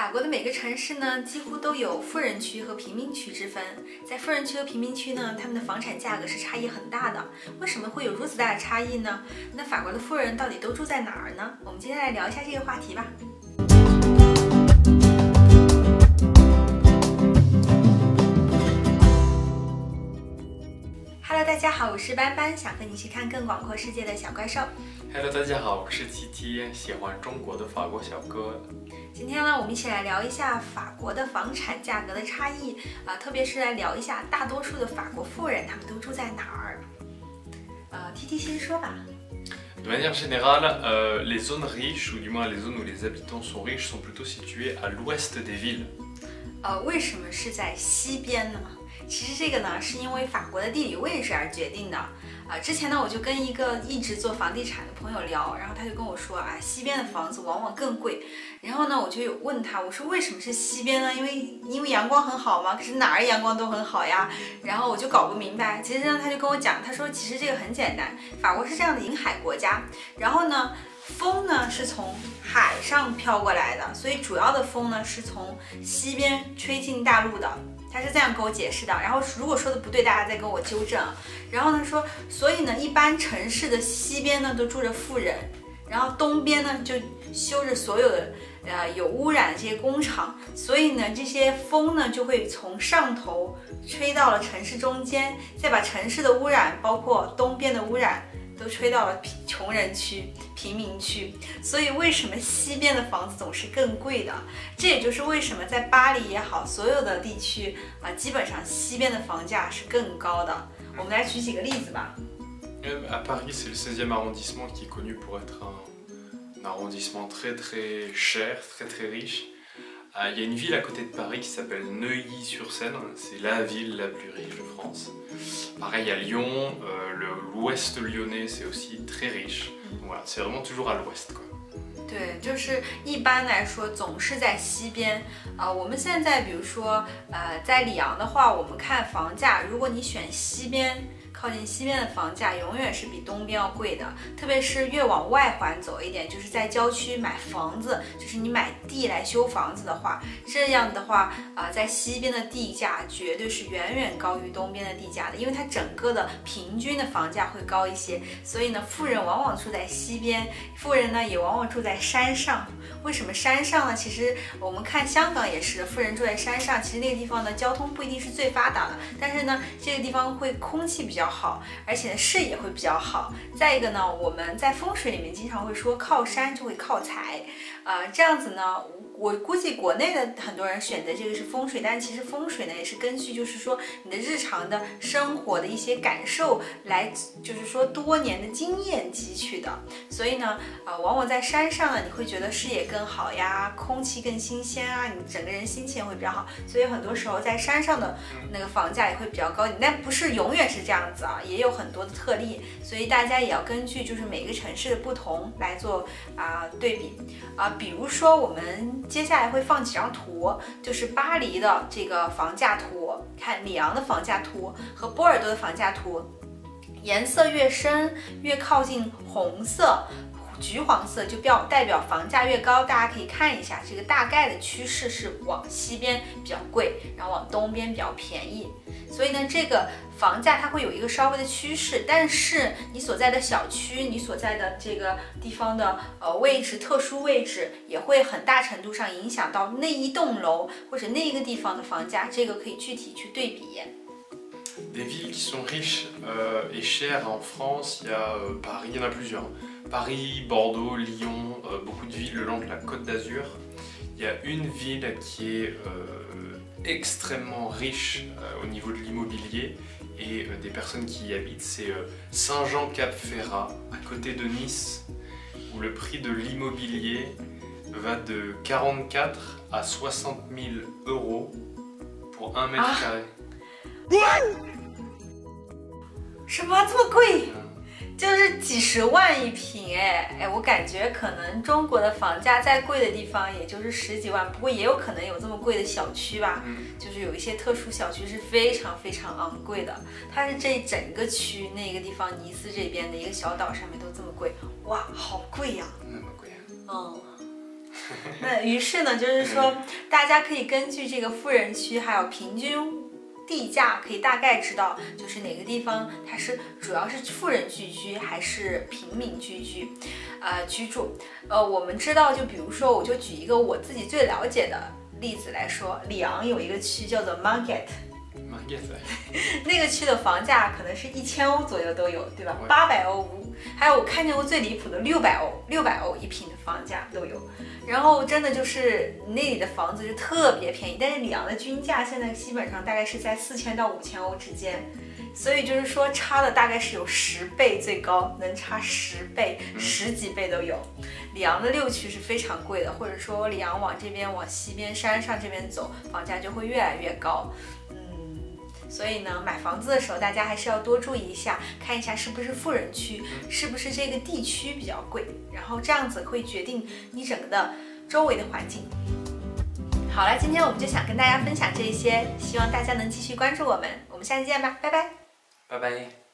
法国的每个城市呢，几乎都有富人区和贫民区之分。在富人区和贫民区呢，他们的房产价格是差异很大的。为什么会有如此大的差异呢？那法国的富人到底都住在哪儿呢？我们今天来聊一下这个话题吧。Hello， 大家好，我是斑斑，想和你一起看更广阔世界的小怪兽。Hello， 大家好，我是 TT， 喜欢中国的法国小哥。今天呢，我们一起来聊一下法国的房产价格的差异特别是来聊一下大多数的法国富人他们都住在哪儿。TT 先说吧。De manière générale, les zones riches, ou du moins les zones où les habitants sont riches, sont plutôt situées à l'ouest des villes. 为什么是在西边呢？其实这个呢，是因为法国的地理位置而决定的。之前呢，我就跟一个一直做房地产的朋友聊，然后他就跟我说西边的房子往往更贵。然后呢，我就有问他，我说为什么是西边呢？因为阳光很好吗？可是哪儿阳光都很好呀。然后我就搞不明白。其实呢，他就跟我讲，他说其实这个很简单，法国是这样的临海国家，然后呢，风呢是从海上飘过来的，所以主要的风呢是从西边吹进大陆的。他是这样跟我解释的，然后如果说的不对，大家再跟我纠正。然后他说，所以呢，一般城市的西边呢都住着富人，然后东边呢就修着所有的有污染的这些工厂，所以呢这些风呢就会从上头吹到了城市中间，再把城市的污染，包括东边的污染，都吹到了穷人区、贫民区，所以为什么西边的房子总是更贵的？这也就是为什么在巴黎也好，所有的地区基本上西边的房价是更高的。我们来举几个例子吧。À Paris, c'est le 16e arrondissement qui est connu pour être un arrondissement très très cher, très très riche. Il y a une ville à côté de Paris qui s'appelle Neuilly-sur-Seine, c'est la ville la plus riche de France. Pareil à Lyon, l'ouest lyonnais c'est aussi très riche. Voilà, c'est vraiment toujours à l'ouest quoi. 对，就是一般来说总是在西边。我们现在比如说在里昂的话，我们看房价，如果你选西边，靠近西边的房价永远是比东边要贵的，特别是越往外环走一点，就是在郊区买房子，就是你买地来修房子的话，这样的话在西边的地价绝对是远远高于东边的地价的，因为它整个的平均的房价会高一些，所以呢，富人往往住在西边，富人呢也往往住在山上。为什么山上呢？其实我们看香港也是，富人住在山上，其实那个地方呢交通不一定是最发达的，但是呢这个地方会空气比较好，而且视野会比较好。再一个呢，我们在风水里面经常会说靠山就会靠财，这样子呢，我估计国内的很多人选择这个是风水，但其实风水呢也是根据就是说你的日常的生活的一些感受来，就是说多年的经验汲取的。所以呢，往往在山上呢，你会觉得视野更好呀，空气更新鲜啊，你整个人心情会比较好。所以很多时候在山上的那个房价也会比较高一点，但不是永远是这样子啊，也有很多的特例。所以大家也要根据就是每个城市的不同来做对比比如说我们接下来会放几张图，就是巴黎的这个房价图，看里昂的房价图和波尔多的房价图，颜色越深越靠近红色。橘黄色就代表房价越高，大家可以看一下这个大概的趋势是往西边比较贵，然后往东边比较便宜。所以呢，这个房价它会有一个稍微的趋势，但是你所在的小区，你所在的这个地方的位置，特殊位置也会很大程度上影响到那一栋楼或者那一个地方的房价，这个可以具体去对比。Des villes qui sont riches et chères en France, il y a Paris, il y en a plusieurs. Paris, Bordeaux, Lyon, beaucoup de villes le long de la Côte d'Azur. Il y a une ville qui est extrêmement riche au niveau de l'immobilier et des personnes qui y habitent, c'est Saint-Jean-Cap-Ferrat, à côté de Nice, où le prix de l'immobilier va de 44 à 60 000 euros pour 1 mètre carré. 什么这么贵？就是几十万一平我感觉可能中国的房价再贵的地方也就是十几万，不过也有可能有这么贵的小区吧，就是有一些特殊小区是非常非常昂贵的，它是这整个区那个地方尼斯这边的一个小岛上面都这么贵，哇，好贵呀！那么贵啊！那于是呢，就是说大家可以根据这个富人区还有平均地价，可以大概知道就是哪个地方它是主要是富人聚居还是平民居住。我们知道，就比如说，我就举一个我自己最了解的例子来说，里昂有一个区叫做 Margate。那个区的房价可能是1000欧左右都有，对吧？800欧，还有我看见过最离谱的600欧一平的房价都有。然后真的就是那里的房子就特别便宜，但是里昂的均价现在基本上大概是在4000到5000欧之间，所以就是说差的大概是有10倍，最高能差10倍，10几倍都有。里昂的6区是非常贵的，或者说里昂往这边往西边山上这边走，房价就会越来越高。所以呢，买房子的时候大家还是要多注意一下，看一下是不是富人区，是不是这个地区比较贵，然后这样子会决定你整个的周围的环境。好了，今天我们就想跟大家分享这些，希望大家能继续关注我们，我们下期见吧，拜拜。拜拜。